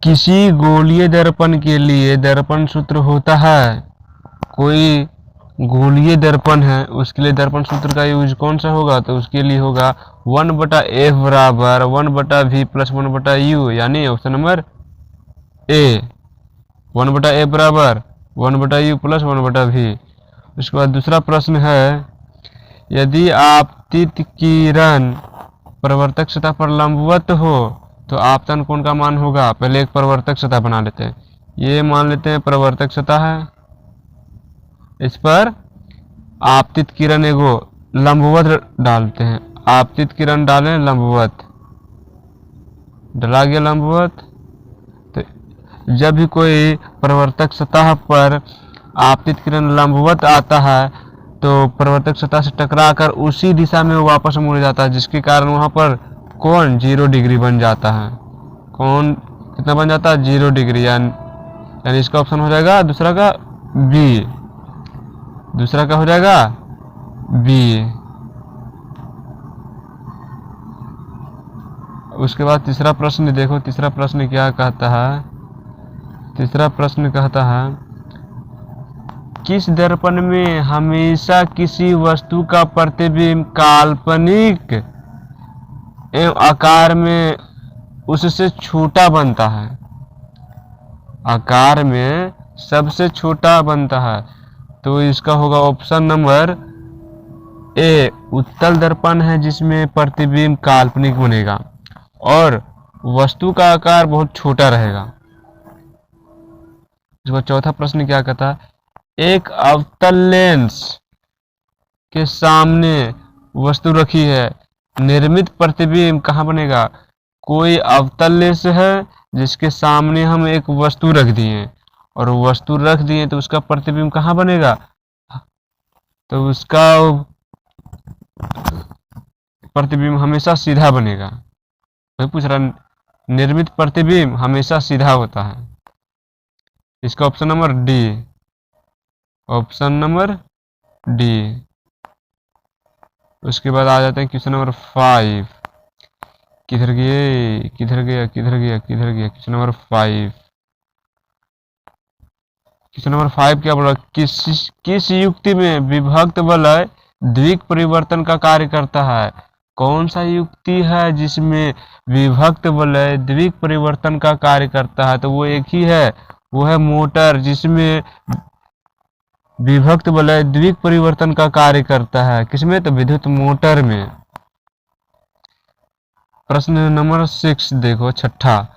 किसी गोलीय दर्पण के लिए दर्पण सूत्र होता है। कोई गोलीय दर्पण है उसके लिए दर्पण सूत्र का यूज कौन सा होगा, तो उसके लिए होगा 1/f बराबर 1/v प्लस 1/u, यानी ऑप्शन नंबर ए 1/f बराबर 1/u प्लस 1/v। उसके बाद दूसरा प्रश्न है, यदि आपतित किरण प्रवर्तक सतह पर लंबवत हो तो आपतन कोण का मान होगा। पहले एक प्रवर्तक सतह बना लेते हैं, ये मान लेते हैं प्रवर्तक सतह है, इस पर आपतित किरण एगो लंबवत डालते हैं, आपतित किरण डालें लंबवत, डला गया लंबवत। तो जब भी कोई प्रवर्तक सतह पर आपतित किरण लंबवत आता है तो प्रवर्तक सतह से टकराकर उसी दिशा में वापस मुड़ जाता है, जिसके कारण वहां पर कोण 0 डिग्री बन जाता है। कोण कितना बन जाता है, 0 डिग्री, यानी इसका ऑप्शन हो जाएगा दूसरा का बी, दूसरा का हो जाएगा बी। उसके बाद तीसरा प्रश्न देखो, तीसरा प्रश्न क्या कहता है। तीसरा प्रश्न कहता है, किस दर्पण में हमेशा किसी वस्तु का प्रतिबिंब काल्पनिक एवं आकार में उससे छोटा बनता है, आकार में सबसे छोटा बनता है, तो इसका होगा ऑप्शन नंबर ए उत्तल दर्पण है जिसमें प्रतिबिंब काल्पनिक बनेगा और वस्तु का आकार बहुत छोटा रहेगा। इसका चौथा प्रश्न क्या कहता है, एक अवतल लेंस के सामने वस्तु रखी है, निर्मित प्रतिबिंब कहाँ बनेगा। कोई अवतल लेंस है जिसके सामने हम एक वस्तु रख दिए और वस्तु रख दिए तो उसका प्रतिबिंब कहाँ बनेगा, तो उसका प्रतिबिंब हमेशा सीधा बनेगा। मैं पूछ रहा, निर्मित प्रतिबिंब हमेशा सीधा होता है, इसका option number D, option number D. उसके बाद आ जाते हैं क्वेश्चन नंबर 5। किधर गए, किधर गया, किधर गया, किधर गया, क्वेश्चन नंबर 5। क्वेश्चन नंबर 5 क्या बोला, किस युक्ति में विभक्त वलय द्विक परिवर्तन का कार्य करता है। कौन सा युक्ति है जिसमें विभक्त वलय द्विक परिवर्तन का कार्य करता है, तो वो एक ही है, वो है मोटर, जिसमें विभक्त वलय द्विक परिवर्तन का कार्य करता है। किसमें, तो विद्युत मोटर में। प्रश्न नंबर 6 देखो, छठा,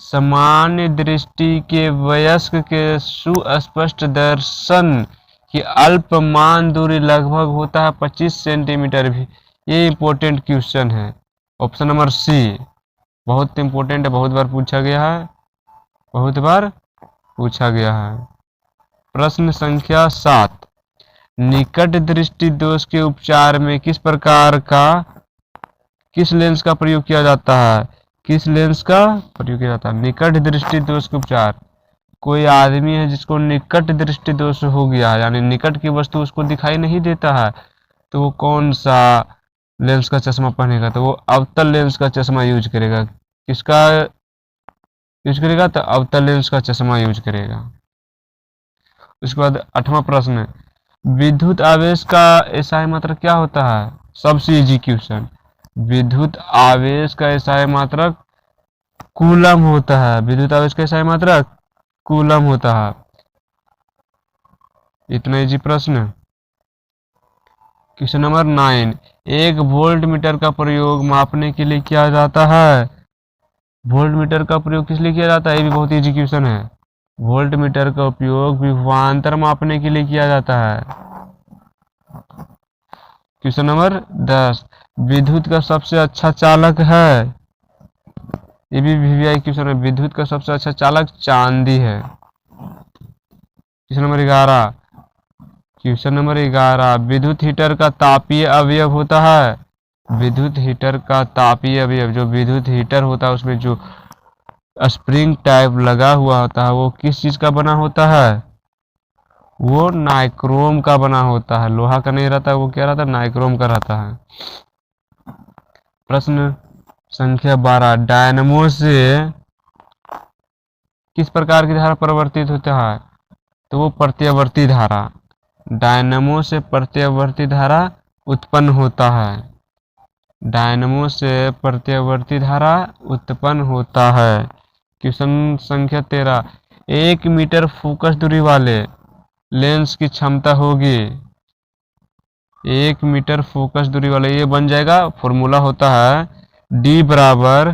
सामान्य दृष्टि के वयस्क के सुस्पष्ट दर्शन की अल्पमान दूरी लगभग होता है 25 सेंटीमीटर भी। ये इंपॉर्टेंट क्वेश्चन है, ऑप्शन नंबर सी, बहुत इंपॉर्टेंट है, बहुत बार पूछा गया है, बहुत बार पूछा गया है। प्रश्न संख्या 7, निकट दृष्टि दोष के उपचार में किस प्रकार का किस लेंस का प्रयोग किया जाता है, किस लेंस का प्रयोग किया जाता है। निकट दृष्टि दोष के उपचार, कोई आदमी है जिसको निकट दृष्टि दोष हो गया है, यानी निकट की वस्तु उसको दिखाई नहीं देता है, तो वो कौन सा लेंस का चश्मा पहनेगा, तो वो अवतल लेंस का चश्मा यूज करेगा। किसका यूज करेगा, तो अवतल लेंस का चश्मा यूज करेगा। उसके बाद 8वां प्रश्न, विद्युत आवेश का एसआई मात्रक क्या होता है। सबसे इजी क्वेश्चन, विद्युत आवेश का एसआई मात्रक कूलम होता है, विद्युत आवेश का एसआई मात्रक कूलम होता है। इतना इजी प्रश्न। क्वेश्चन नंबर 9, एक वोल्ट मीटर का प्रयोग मापने के लिए किया जाता है। वोल्ट मीटर का प्रयोग किस लिए किया जाता है, ये भी बहुत इजी क्वेश्चन है। वोल्ट मीटर का उपयोग विभवांतर मापने के लिए किया जाता है। क्वेश्चन नंबर 10, विद्युत का सबसे अच्छा चालक है। ये भी वीवीआई क्वेश्चन है, विद्युत का सबसे अच्छा चालक चांदी है। क्वेश्चन नंबर 11, क्वेश्चन नंबर 11, विद्युत हीटर का तापीय अवयव होता है। विद्युत हीटर का तापीय अवयव, जो विद्युत हीटर होता है उसमें जो स्प्रिंग टाइप लगा हुआ होता है वो किस चीज का बना होता है, वो नाइक्रोम का बना होता है, लोहा का नहीं रहता, वो क्या रहता है, नाइक्रोम का रहता है। प्रश्न संख्या 12, डायनमो से किस प्रकार की धारा परिवर्तित होता है? तो वो प्रत्यावर्ती धारा। डायनमो से प्रत्यावर्ती धारा उत्पन्न होता है। डायनमो से प्रत्यावर्ती धारा उत्पन्न होता है। क्वेश्चन संख्या 13, 1 मीटर फोकस दूरी वाले लेंस की क्षमता होगी। 1 मीटर फोकस दूरी वाले, ये बन जाएगा, फॉर्मूला होता है D बराबर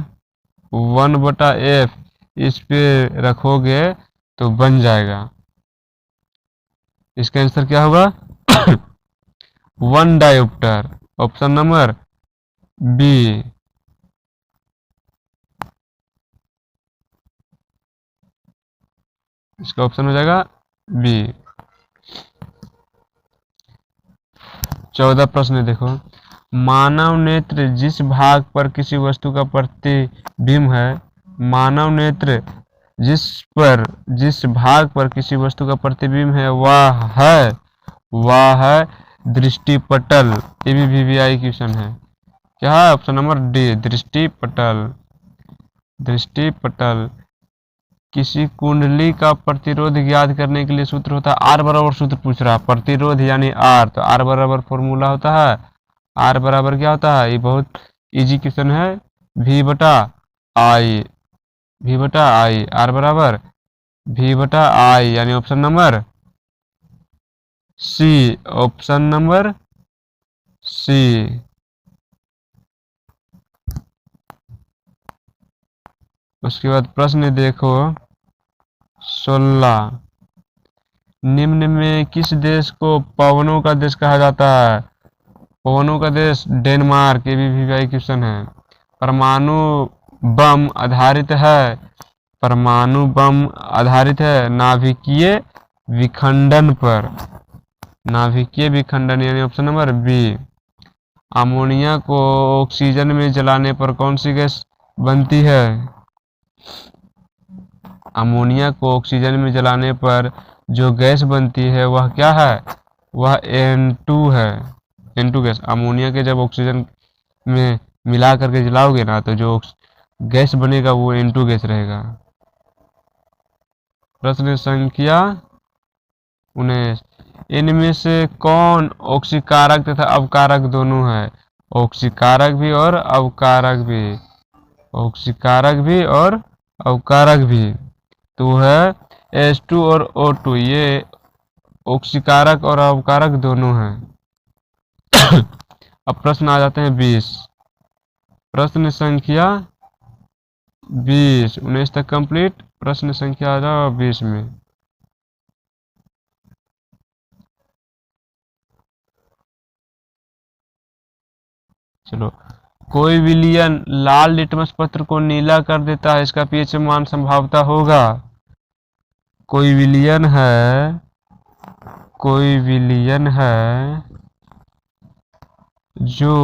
1/f, इस पे रखोगे तो बन जाएगा। इसका आंसर क्या होगा? 1 डायोप्टर, ऑप्शन नंबर बी। इसका ऑप्शन हो जाएगा बी। 14 प्रश्न देखो, मानव नेत्र जिस भाग पर किसी वस्तु का प्रतिबिंब है, मानव नेत्र जिस भाग पर किसी वस्तु का प्रतिबिंब है वह है दृष्टिपटल। ये भी VVI क्वेश्चन है। क्या है? ऑप्शन नंबर डी, दृष्टिपटल। दृष्टिपटल। किसी कुंडली का प्रतिरोध ज्ञात करने के लिए सूत्र होता है R बराबर, सूत्र पूछ रहा है प्रतिरोध यानी R, तो R बराबर फॉर्मूला होता है, R बराबर क्या होता है? ये बहुत इजी क्वेश्चन है, V/I, V/I, R बराबर V/I, यानी option number C, option number C. उसके बाद प्रश्न देखो 16, निम्न में किस देश को पवनों का देश कहा जाता है? पवनों का देश डेनमार्क। ये भी VVI क्वेश्चन है। परमाणु बम आधारित है, परमाणु बम आधारित है नाभिकीय विखंडन पर, नाभिकीय विखंडन, यानी ऑप्शन नंबर बी। अमोनिया को ऑक्सीजन में जलाने पर कौन सी गैस बनती है? अमोनिया को ऑक्सीजन में जलाने पर जो गैस बनती है वह क्या है? वह N2 है, N2 गैस। अमोनिया के जब ऑक्सीजन में मिला करके जलाओगे ना, तो जो गैस बनेगा वो N2 गैस रहेगा। प्रश्न संख्या 19, इनमें से कौन ऑक्सीकारक तथा अवकारक दोनों है? ऑक्सीकारक भी और अवकारक भी, ऑक्सीकारक भी और अवकारक भी, तो है H2 और O2, ये ऑक्सीकारक और अवकारक दोनों हैं। अब प्रश्न आ जाते हैं 20, प्रश्न संख्या 20, 19 तक कंप्लीट। प्रश्न संख्या आ जाओ 20 में। चलो, कोई विलयन लाल लिटमस पत्र को नीला कर देता है, इसका pH मान संभावता होगा। कोई विलयन है जो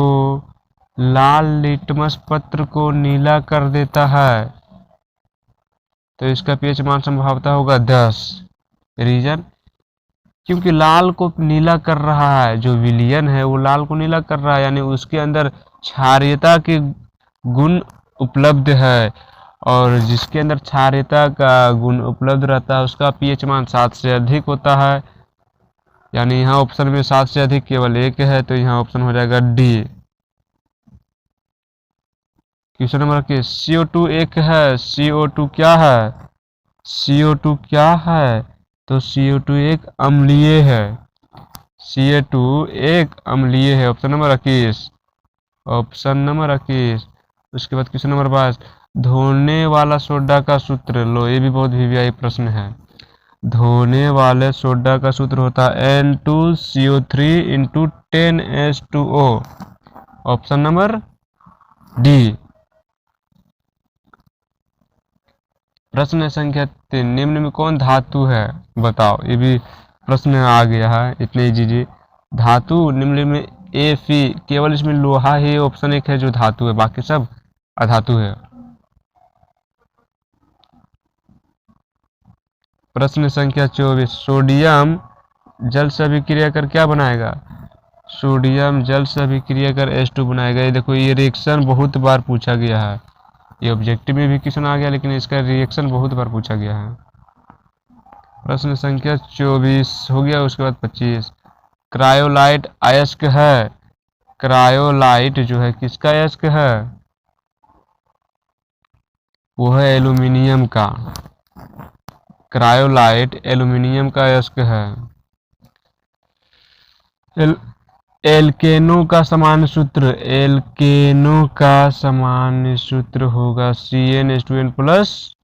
लाल लिटमस पत्र को नीला कर देता है, तो इसका pH मान संभावता होगा 10। रीजन, क्योंकि लाल को नीला कर रहा है, जो विलयन है वो लाल को नीला कर रहा है, यानी उसके अंदर क्षारीयता के गुण उपलब्ध है, और जिसके अंदर क्षारीयता का गुण उपलब्ध रहता है उसका pH मान 7 से अधिक होता है, यानी यहाँ ऑप्शन में 7 से अधिक केवल एक है, तो यहाँ ऑप्शन हो जाएगा डी। क्वेश्चन नंबर 21, CO2 एक है, CO2 क्या है? CO2 क्या है? तो CO2 एक अम्लीय है, CO2 एक अम्लीय है, ऑप्शन नंबर 21, ऑप्शन नंबर 21। उसके बाद क्वेश्चन नंबर 22, धोने वाला सोडा का सूत्र लो, ये भी बहुत VVI प्रश्न है। धोने वाले सोडा का सूत्र होता है N2CO3 × 10H2O, option number D. प्रश्न संख्या 3, निम्न में कौन धातु है? बताओ, ये भी प्रश्न आ गया है, इतने जी। धातु निम्न में Fe, केवल इसमें लोहा ही ऑप्शन एक है जो धातु है, बाकी सब अधातु है। प्रश्न संख्या 24, सोडियम जल से अभिक्रिया कर क्या बनाएगा? सोडियम जल से अभिक्रिया कर H2 बनाएगा। ये देखो, ये रिएक्शन बहुत बार पूछा गया है, ये ऑब्जेक्टिव में भी क्वेश्चन आ गया, लेकिन इसका रिएक्शन बहुत बार पूछा गया है। प्रश्न संख्या 24 हो गया। उसके बाद 25, क्रायोलाइट अयस्क है। क्रायोलाइट जो है किसका अयस्क है? वो है एल्यूमिनियम का। क्रायोलाइट एल्यूमिनियम का अयस्क है। एल्केनो का सामान्य सूत्र, एल्केनो का सामान्य सूत्र होगा CnH2n plus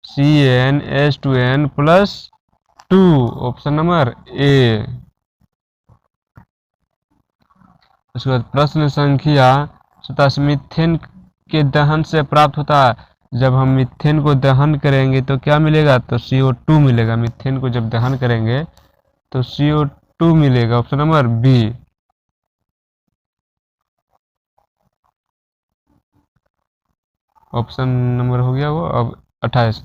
CnH2n plus 2, option number A. उसके बाद प्रश्न संख्या 27, मीथेन के दहन से प्राप्त होता है। जब हम मीथेन को दहन करेंगे तो क्या मिलेगा? तो CO2 मिलेगा। मीथेन को जब दहन करेंगे तो CO2 मिलेगा, option number B. Option number हो गया वो। अब 28,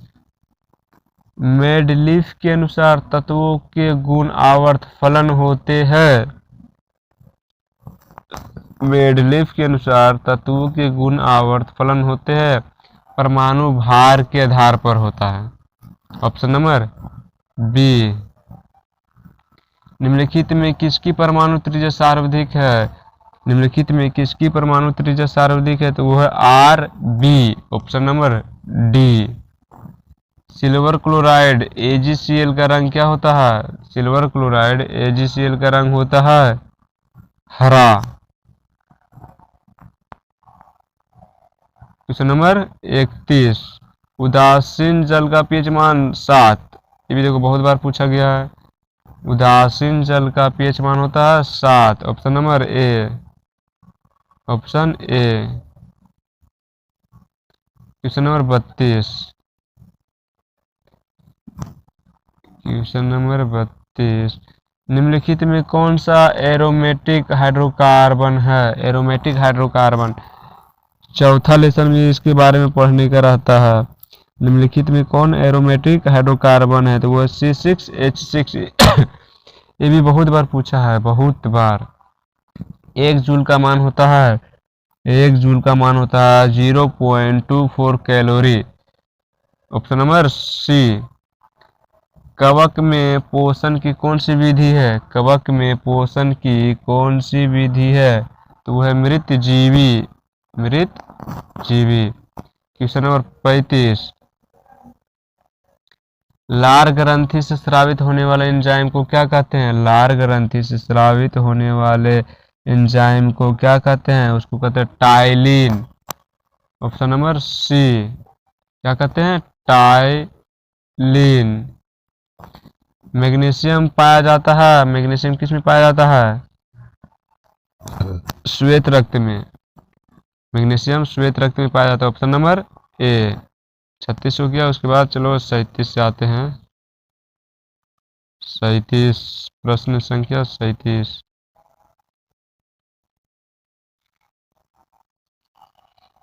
मेडलिफ के अनुसार तत्वों के गुण आवर्त फलन होते हैं। मेडलिफ के अनुसार तत्वों के गुण आवर्त फलन होते हैं, परमाणु भार के आधार पर होता है, ऑप्शन नंबर बी। निम्नलिखित में किसकी परमाणु त्रिज्या सर्वाधिक है? निम्नलिखित में किसकी परमाणु त्रिज्या सर्वाधिक है? तो वो है RB, option number D. Silver chloride AgCl का रंग क्या होता है? सिल्वर क्लोराइड AgCl का रंग होता है हरा। क्वेश्चन नंबर 31, उदासीन जल का pH मान 7। ये भी देखो बहुत बार पूछा गया है। उदासीन जल का pH मान होता है 7, option number A. Option A. Question number 32, question number 32, निम्नलिखित में कौन सा एरोमेटिक हाइड्रोकार्बन है? एरोमेटिक हाइड्रोकार्बन चौथा लेसन में इसके बारे में पढ़ने का रहता है। निम्नलिखित में कौन एरोमेटिक हाइड्रोकार्बन है? तो वो C6H6। ये भी बहुत बार पूछा है, बहुत बार। 1 जूल का मान होता है 0.24 कैलोरी, ऑप्शन नंबर सी। कवक में पोषण की कौन सी विधि है? कवक में पोषण की कौन सी विधि है? तो वह है मृतजीवी। क्वेश्चन नंबर 35, लार ग्रंथि से स्रावित होने वाले एंजाइम को क्या कहते हैं? लार ग्रंथि से स्रावित होने वाले एंजाइम को क्या कहते हैं? उसको कहते हैं टाइलिन, ऑप्शन नंबर सी। क्या कहते हैं? टाइलिन। मैग्नीशियम पाया जाता है। मैग्नीशियम किस में पाया जाता है? श्वेत रक्त में। मैग्नीशियम श्वेत रक्त में पाया जाता है, ऑप्शन नंबर ए। 36 हो गया। उसके बाद चलो 37 से आते हैं। 37, प्रश्न संख्या 37,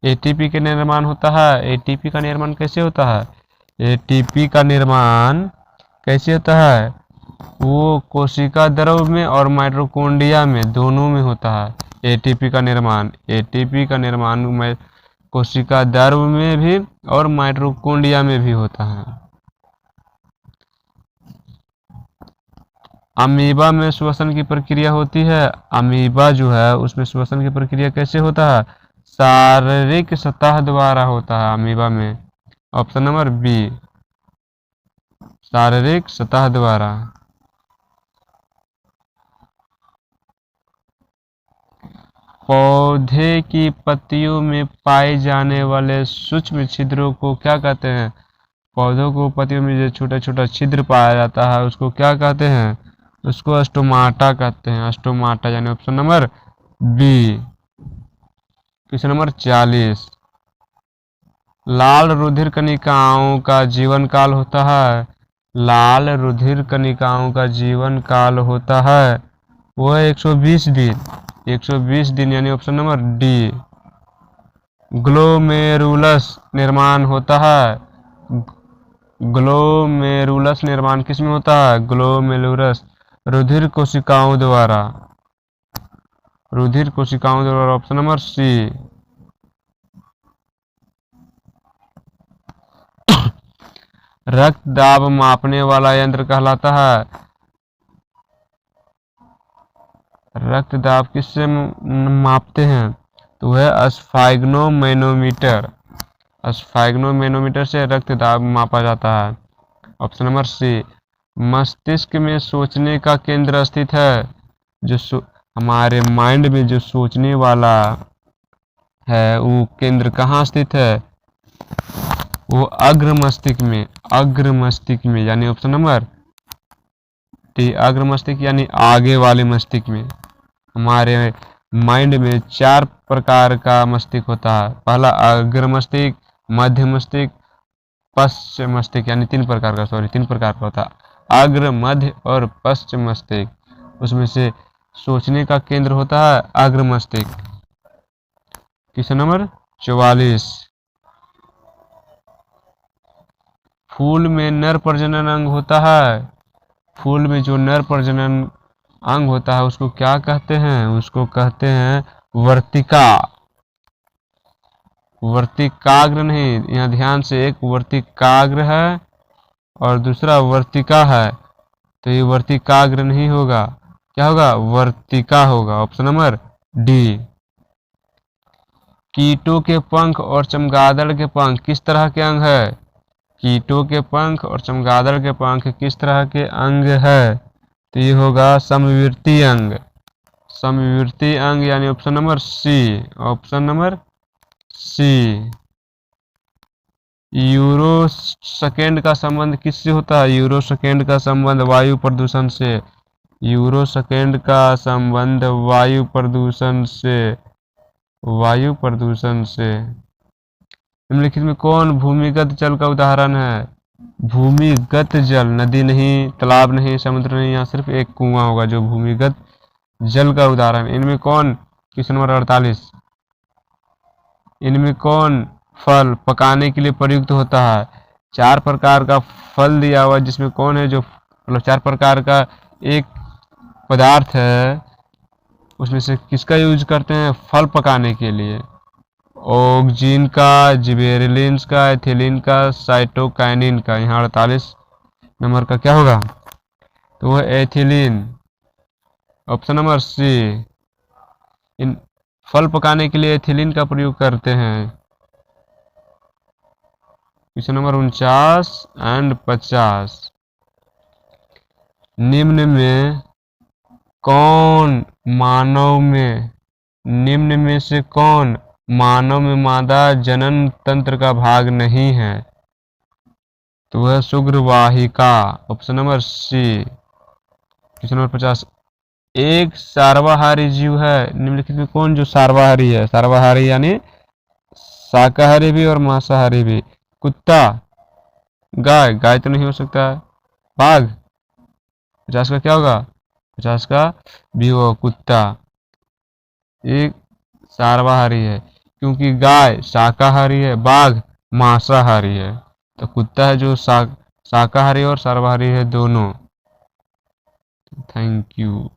ATP का निर्माण होता है। ATP का निर्माण कैसे होता है? ATP का निर्माण कैसे होता है? वो कोशिका द्रव में और माइटोकॉन्ड्रिया में, दोनों में होता है ATP का निर्माण। ATP का निर्माण में कोशिका द्रव में भी और माइटोकॉन्ड्रिया में भी होता है। अमीबा में श्वसन की प्रक्रिया होती है। अमीबा जो है उसमें श्वसन की प्रक्रिया कैसे होता है? शारीरिक सतह द्वारा होता है अमीबा में, ऑप्शन नंबर बी। शारीरिक सतह द्वारा। पौधे की पत्तियों में पाए जाने वाले सूक्ष्म छिद्रों को क्या कहते हैं? पौधों को पत्तियों में जो छोटा छोटा छिद्र पाया जाता है उसको क्या कहते हैं? उसको स्टोमाटा कहते हैं। स्टोमाटा, यानी option number B. Question number 40, लाल रुधिर कणिकाओं का जीवन काल होता है। लाल रुधिर कणिकाओं का जीवन काल होता है वो है 120 दिन। 120 दिन, यानी ऑप्शन नंबर डी। ग्लोमेरुलस निर्माण होता है। ग्लोमेरुलस निर्माण किस में होता है? ग्लोमेरुलस रुधिर कोशिकाओं द्वारा। रुधिर कोशिकाओं द्वारा, ऑप्शन नंबर सी। रक्त दाब मापने वाला यंत्र कहलाता है? रक्त दाब किससे मापते हैं? तो वह स्फाइग्नोमैनोमीटर। स्फाइग्नोमैनोमीटर से रक्त दाब मापा जाता है। ऑप्शन नंबर सी, मस्तिष्क में सोचने का केंद्र स्थित है। हमारे माइंड में जो सोचने वाला है वो केंद्र कहाँ स्थित है? वो अग्र मस्तिष्क में। अग्र मस्तिष्क में यानी ऑप्शन नंबर डी, अग्र मस्तिष्क यानी आगे वाले मस्तिष्क में। हमारे माइंड में 4 प्रकार का मस्तिष्क होता है। पहला अग्र मस्तिष्क, मध्य मस्तिष्क, पश्च मस्तिष्क, यानी 3 प्रकार का, 3 प्रकार का होता है, अग्र, मध्य और पश्च मस्तिष्क। उसमें से सोचने का केंद्र होता है अग्र मस्तिष्क। क्वेश्चन नंबर 44, फूल में नर प्रजनन अंग होता है। फूल में जो नर प्रजनन अंग होता है उसको क्या कहते हैं? उसको कहते हैं वर्तिका। वर्तिकाग्र नहीं, यहाँ ध्यान से, एक वर्तिकाग्र है और दूसरा वर्तिका है, तो ये वर्तिकाग्र नहीं होगा, क्या होगा? वर्तिका होगा। Option number D. कीटों के पंख और चमगादड़ के पंख किस तरह के अंग है? कीटों के पंख और चमगादड़ के पंख किस तरह के अंग है? तो ये होगा समविवर्ती अंग। समविवर्ती अंग यानी option number C. Option number C. यूरो सेकेंड का संबंध किससे होता है? यूरो सेकेंड का संबंध वायु प्रदूषण से। यूरो सेकेंड का संबंध वायु प्रदूषण से। वायु प्रदूषण से। निम्नलिखित में कौन भूमिगत जल का उदाहरण है? भूमिगत जल, नदी नहीं, तालाब नहीं, समुद्र नहीं, यहाँ सिर्फ एक कुआं होगा जो भूमिगत जल का उदाहरण। इनमें कौन, क्वेश्चन नंबर 48, इनमें कौन फल पकाने के लिए प्रयुक्त होता है? 4 प्रकार का फल दिया हुआ जिसमें कौन है जो, मतलब 4 प्रकार का एक पदार्थ है उसमें से किसका यूज करते हैं फल पकाने के लिए? ऑक्जिन का, जिबेरेलिन का, एथिलीन का, साइटोकाइनिन का। यहाँ 48 नंबर का क्या होगा? तो वह एथिलीन। Option number C. इन फल पकाने के लिए एथिलीन का प्रयोग करते हैं। क्वेश्चन नंबर 49 एंड 50, निम्न में कौन मानव में, निम्न में से कौन मानव में मादा जनन तंत्र का भाग नहीं है? तो वह शुक्रवाहिका। Option number C. Question number 50, एक सर्वाहारी जीव है, निम्नलिखित में कौन जो सर्वाहारी है? सर्वाहारी यानी शाकाहारी भी और मांसाहारी भी। कुत्ता, गाय, गाय तो नहीं हो सकता है, बाघ। 50 का क्या होगा? 50 का भी होगा कुत्ता। एक सर्वाहारी है क्योंकि गाय शाकाहारी है, बाघ मांसाहारी है, तो कुत्ता है जो शाकाहारी और सर्वाहारी है दोनों। Thank you.